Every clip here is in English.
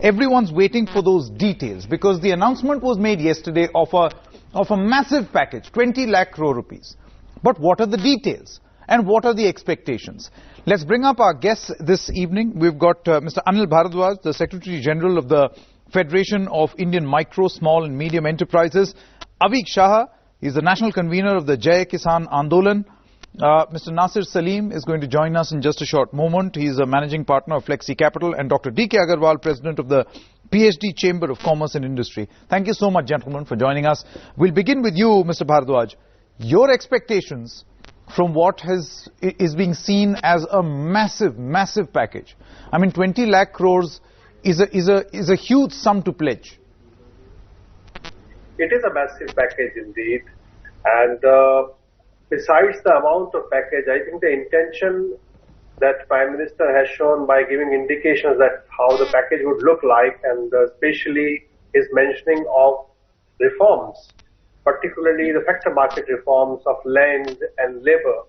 Everyone's waiting for those details because the announcement was made yesterday of a massive package, 20 lakh crore rupees. But what are the details and what are the expectations? Let's bring up our guests this evening. We've got Mr. Anil Bharadwaj, the Secretary General of the Federation of Indian Micro, Small and Medium Enterprises. Avik Shah, he's the National Convener of the Jai Kisan Andolan. Mr. Nasir Salim is going to join us in just a short moment. He's a managing partner of Flexi Capital, and Dr. dkaggarwal, president of the PhD Chamber of Commerce and Industry. Thank you so much, gentlemen, for joining us. We'll begin with you, Mr. Bharadwaj. Your expectations from what is being seen as a massive package. I mean, 20 lakh crores is a huge sum to pledge. It is a massive package indeed, and besides the amount of package, I think the intention that Prime Minister has shown by giving indications that how the package would look like, and especially his mentioning of reforms, particularly the factor market reforms of land and labor,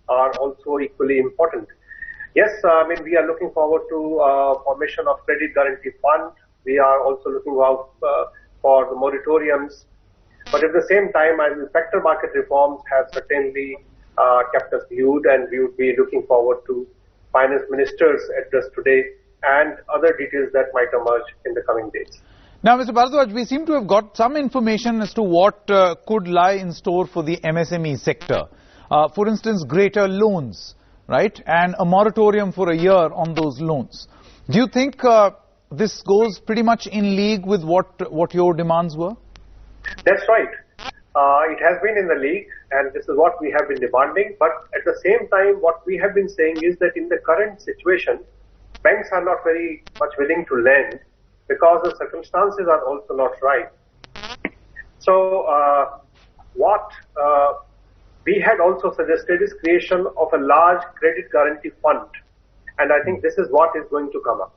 are also equally important. Yes, I mean, we are looking forward to formation of credit guarantee fund. We are also looking out for the moratoriums. But at the same time, the factor market reforms have certainly kept us viewed, and we would be looking forward to Finance Minister's address today and other details that might emerge in the coming days. Now, Mr. Bharadwaj, we seem to have got some information as to what could lie in store for the MSME sector. For instance, greater loans, right, and a moratorium for a year on those loans. Do you think this goes pretty much in league with what your demands were? That's right. It has been in the league, and this is what we have been demanding. But at the same time, what we have been saying is that in the current situation, banks are not very much willing to lend because the circumstances are also not right. So what we had also suggested is creation of a large credit guarantee fund. And I think this is what is going to come up.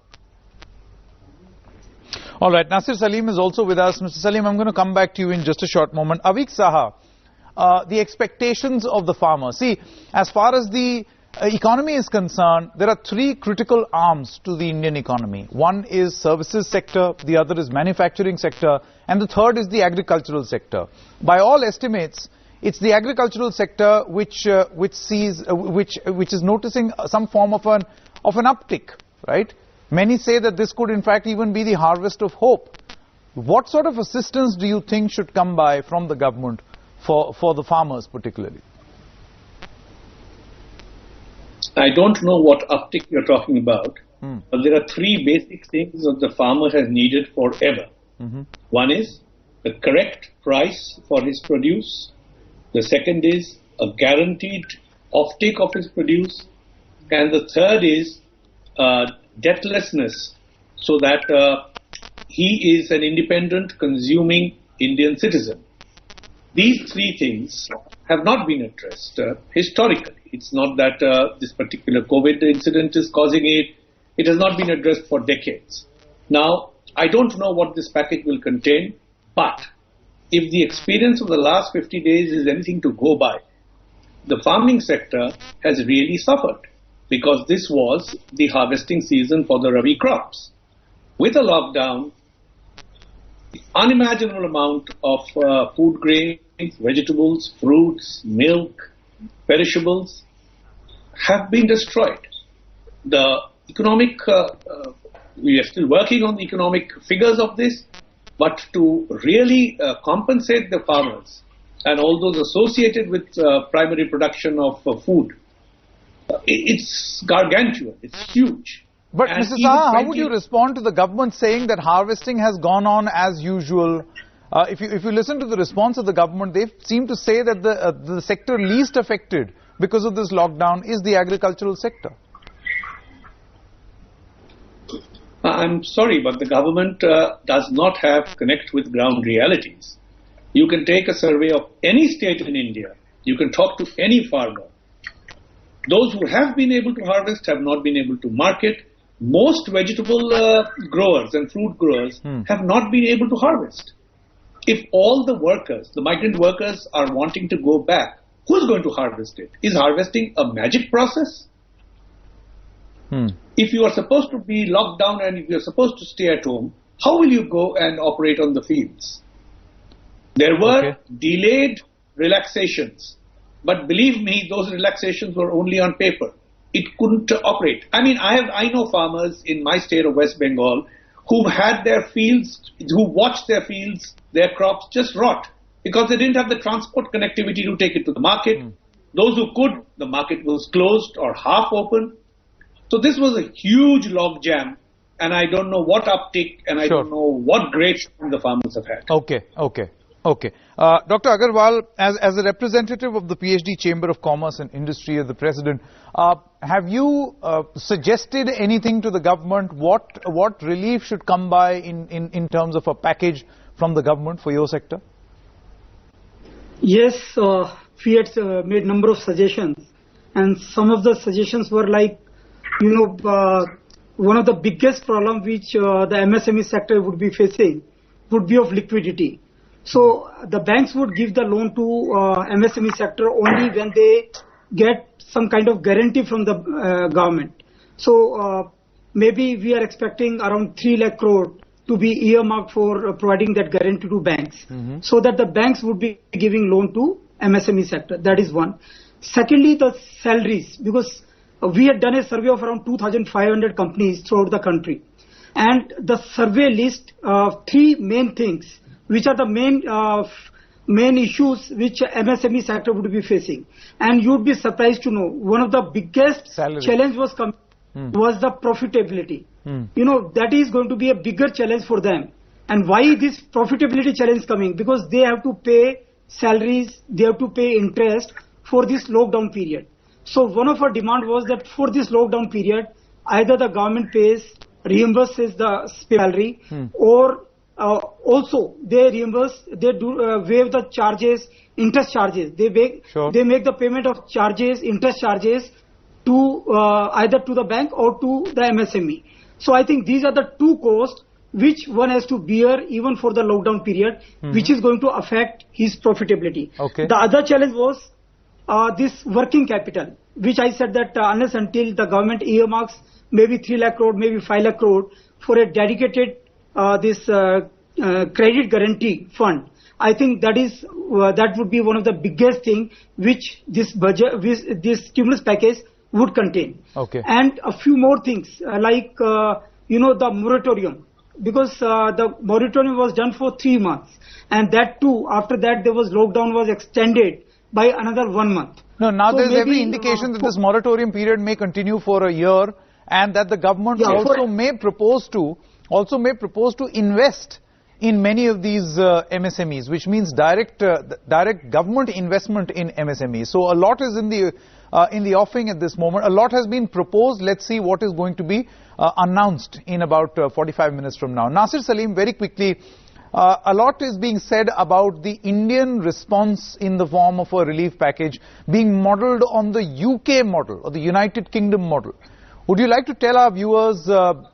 All right, Nasir Salim is also with us. Mr. Salim, I'm going to come back to you in just a short moment. Avik Saha, the expectations of the farmer. See, as far as the economy is concerned, there are three critical arms to the Indian economy. One is services sector, the other is manufacturing sector, and the third is the agricultural sector. By all estimates, it's the agricultural sector which is noticing some form of an uptick, right? Many say that this could in fact even be the harvest of hope. What sort of assistance do you think should come by from the government for the farmers particularly? I don't know what uptick you're talking about, but there are three basic things that the farmer has needed forever. One is the correct price for his produce. The second is a guaranteed offtake of his produce. And the third is debtlessness, so that he is an independent consuming Indian citizen. These three things have not been addressed historically. It's not that this particular COVID incident is causing it. It has not been addressed for decades. Now, I don't know what this package will contain, but if the experience of the last 50 days is anything to go by, the farming sector has really suffered, because this was the harvesting season for the Rabi crops. With a lockdown, the unimaginable amount of food grains, vegetables, fruits, milk, perishables have been destroyed. The economic, we are still working on the economic figures of this, but to really compensate the farmers and all those associated with primary production of food, it's gargantuan, it's huge. But Mr. Saha, how would you respond to the government saying that harvesting has gone on as usual? If you listen to the response of the government, they seem to say that the sector least affected because of this lockdown is the agricultural sector. I'm sorry, but the government does not have connect with ground realities. You can take a survey of any state in India. You can talk to any farmer. Those who have been able to harvest have not been able to market. Most vegetable growers and fruit growers have not been able to harvest. If all the workers, the migrant workers, are wanting to go back, who's going to harvest it? Is harvesting a magic process? If you are supposed to be locked down and if you are supposed to stay at home, how will you go and operate on the fields? There were delayed relaxations, but believe me, those relaxations were only on paper. It couldn't operate. I mean, I know farmers in my state of West Bengal who had their fields, who watched their fields, their crops just rot because they didn't have the transport connectivity to take it to the market. Those who could, the market was closed or half open. So this was a huge logjam, and I don't know what uptick and I don't know what grades the farmers have had. Okay. Dr. Aggarwal, as a representative of the PhD Chamber of Commerce and Industry of the President, have you suggested anything to the government? What relief should come by in terms of a package from the government for your sector? Yes, we had made number of suggestions, and some of the suggestions were like, one of the biggest problem which the MSME sector would be facing would be of liquidity. So the banks would give the loan to MSME sector only when they get some kind of guarantee from the government. So maybe we are expecting around 3 lakh crore to be earmarked for providing that guarantee to banks, so that the banks would be giving loan to MSME sector. That is one. Secondly, the salaries, because we had done a survey of around 2,500 companies throughout the country, and the survey list 3 main things which are the main issues which MSME sector would be facing. And you would be surprised to know one of the biggest challenge was the profitability. That is going to be a bigger challenge for them. And why this profitability challenge coming? Because they have to pay salaries, they have to pay interest for this lockdown period. So one of our demand was that for this lockdown period, either the government reimburses the salary, or also they reimburse, they do waive the charges, interest charges. They make the payment of charges, interest charges to either to the bank or to the MSME. So I think these are the 2 costs which one has to bear even for the lockdown period, which is going to affect his profitability. The other challenge was this working capital, which I said that unless until the government earmarks maybe 3 lakh crore, maybe 5 lakh crore for a dedicated this credit guarantee fund, I think that would be one of the biggest thing which this budget, this stimulus package would contain. And a few more things like the moratorium, because the moratorium was done for 3 months, and that too after that there was lockdown was extended by another 1 month. Now there is every indication that this moratorium period may continue for a year, and that the government also may propose to invest in many of these MSMEs, which means direct government investment in MSMEs. So a lot is in the offing at this moment. A lot has been proposed. Let's see what is going to be announced in about 45 minutes from now. Nasir Salim, very quickly, a lot is being said about the Indian response in the form of a relief package being modelled on the UK model or the United Kingdom model. Would you like to tell our viewers,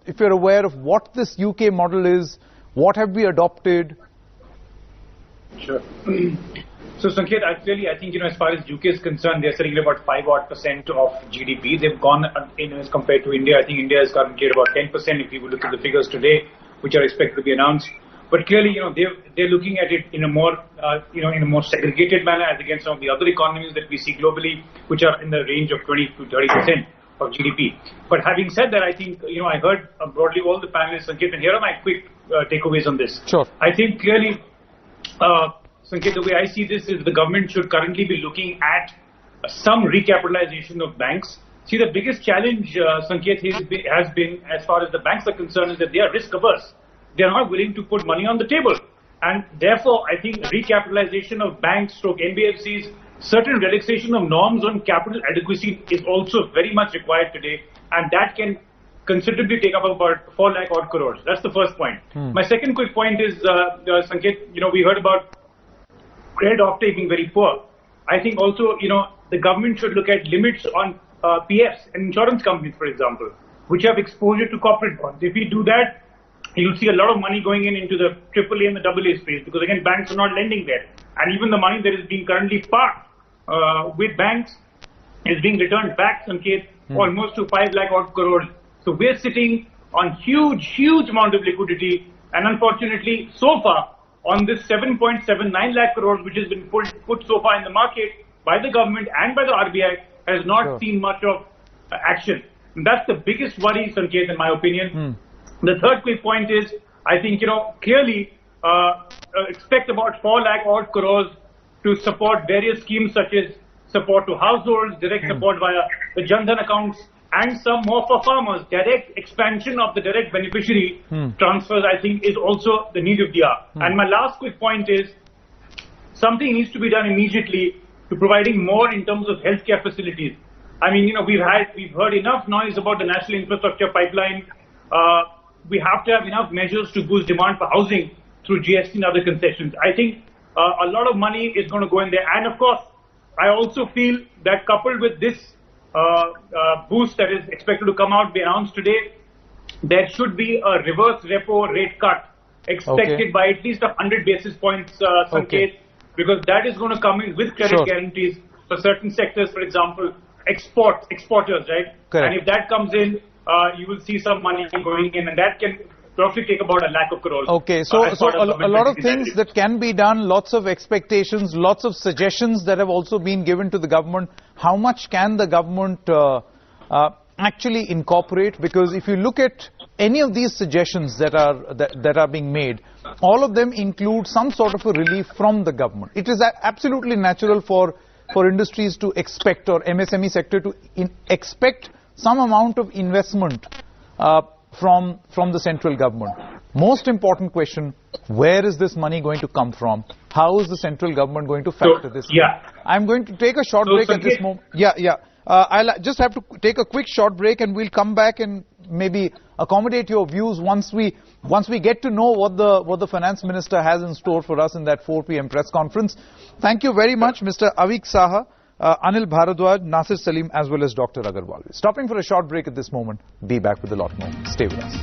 if you're aware of what this UK model is, what have we adopted? Sure. So Sanket, actually, I think, as far as UK is concerned, they're sitting at about 5% of GDP. They've gone, as compared to India, I think India is currently at about 10% if you look at the figures today, which are expected to be announced. But clearly, they're looking at it in a more, in a more segregated manner as against some of the other economies that we see globally, which are in the range of 20 to 30% of GDP. But having said that, I think, I heard broadly all the panelists, Sanket, and here are my quick takeaways on this. Sure. I think clearly, Sanket, the way I see this is the government should currently be looking at some recapitalization of banks. See, the biggest challenge, Sanket, has been, as far as the banks are concerned, is that they are risk averse. They are not willing to put money on the table. And therefore, I think recapitalization of banks, stroke NBFCs, certain relaxation of norms on capital adequacy is also very much required today. And that can considerably take up about 4 lakh odd crores. That's the first point. My second quick point is, Sanket, we heard about credit offtake being very poor. I think also, the government should look at limits on PFs and insurance companies, for example, which have exposure to corporate bonds. If we do that, you'll see a lot of money going into the AAA and the AA space, because again, banks are not lending there. And even the money that is being currently parked with banks is being returned back, Sanket, almost to 5 lakh odd crores. So we're sitting on huge amount of liquidity, and unfortunately, so far, on this 7.79 lakh crores which has been put so far in the market by the government and by the RBI, has not seen much of action. And that's the biggest worry, Sanket, in my opinion. The third quick point is, I think, clearly expect about 4 lakh odd crores to support various schemes such as support to households, direct support via the Jan Dhan accounts, and some more for farmers. Direct expansion of the direct beneficiary transfers, I think, is also the need of the hour. And my last quick point is, something needs to be done immediately to providing more in terms of healthcare facilities. I mean, we've heard enough noise about the national infrastructure pipeline. We have to have enough measures to boost demand for housing through GST and other concessions. I think a lot of money is going to go in there. And of course, I also feel that coupled with this boost that is expected to come out, be announced today, there should be a reverse repo rate cut expected by at least 100 basis points, Sanket, because that is going to come in with credit guarantees for certain sectors, for example, exporters, right? Correct. And if that comes in, you will see some money going in, and that can roughly take about 1 lakh crores. Okay, so a lot of things that can be done, lots of expectations, lots of suggestions that have also been given to the government. How much can the government actually incorporate? Because if you look at any of these suggestions that are being made, all of them include some sort of a relief from the government. It is absolutely natural for industries to expect, or MSME sector to expect some amount of investment from the central government. Most important question, where is this money going to come from? How is the central government going to factor this in? I'm going to take a short break at this moment. I'll just have to take a quick short break, and we'll come back and maybe accommodate your views once we get to know what the finance minister has in store for us in that 4 p.m. press conference. Thank you very much, Mr. Avik Saha, Anil Bharadwaj, Nasir Salim, as well as Dr. Aggarwal. We're stopping for a short break at this moment. Be back with a lot more. Stay with us.